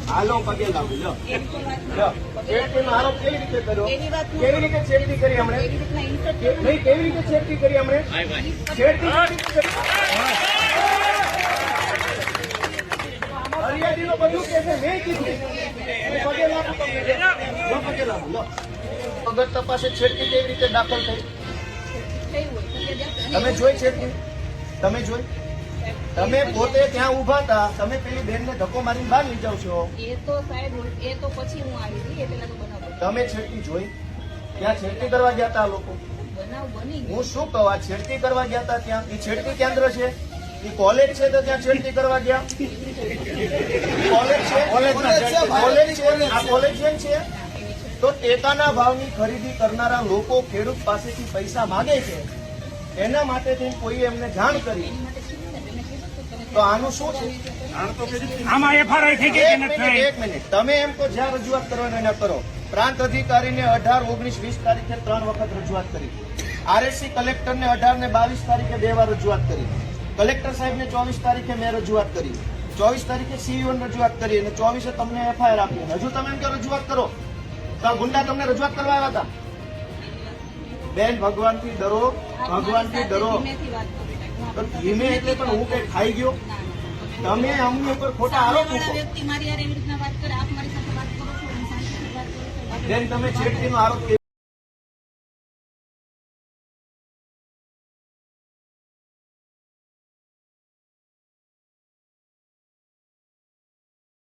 હાલો પગે લાવું લો છેડતીનો આરોપ કેવી રીતે કર્યો? કેવી રીતે છેડતી કરી હમણે? નહીં, કેવી રીતે છેડતી કરી હમણે? છેડતી ફરિયાદીનો બધું કે છે, મેં કીધું પગે લાવું તમને, પગે લાવું લો. વગર તપાસે છેડતી કેવી રીતે દાખલ થઈ? તમે જોઈ છેડતી? તમે જોઈ? તમે પોતે ત્યાં ઉભા હતા, તમે પેલી બેનને ધક્કો મારીને બહાર લઈ જાવ છો. એ તો સાહેબ, એ તો પછી હું આવી હતી, એ પેલા તો બનાવ બન્યો. તમે છેડતી જોઈ? ત્યાં છેડતી કરવા ગયા હતા લોકો? બનાવ બની ગયો. હું શું કહું, આ છેડતી કરવા ગયા હતા ત્યાં? એ છેડતી કેન્દ્ર છે? એ કોલેજ છે તો ત્યાં છેડતી કરવા ગયા? કોલેજ છે? કોલેજ છે? આ કોલેજિયન છે? તો ટેકાના ભાવની ખરીદી કરનારા લોકો ખેડૂત પાસેથી પૈસા માંગે છે, એના માટે કોઈ એમને જાણ કરી, તો આનું શું છે? આમાં એફઆરઆઈ થઈ ગઈ કે નથી થઈ? એક મિનિટ, તમે એમ તો જ્યાં રજૂઆત કરવાની ના કરો. પ્રાંત અધિકારીને 18, 19, 20 તારીખે 3 વખત રજૂઆત કરી. આરએસસી કલેક્ટરને 18 ને 22 તારીખે 2 વાર રજૂઆત કરી. કલેક્ટર સાહેબને 24 તારીખે મેં રજૂઆત કરી. 24 તારીખે સીઈઓને રજૂઆત કરી અને 24 તમને એફઆઈઆર આપી. હજુ તમે એમ કે રજૂઆત કરો તો ગુંડા તમને રજૂઆત કરવા આવ્યા હતા? બેન, ભગવાનથી ડરો, ભગવાનથી ડરો. ધીમે એટલે પણ હું કઈ ખાઈ ગયો? તમે અમને ઉપર ખોટા આરોપ મૂકો. વ્યક્તિ મારી યાર એવી રીતના વાત કરે, આપ મારી સાથે વાત કરો છો, બેન, તમે છેડતીનો આરોપ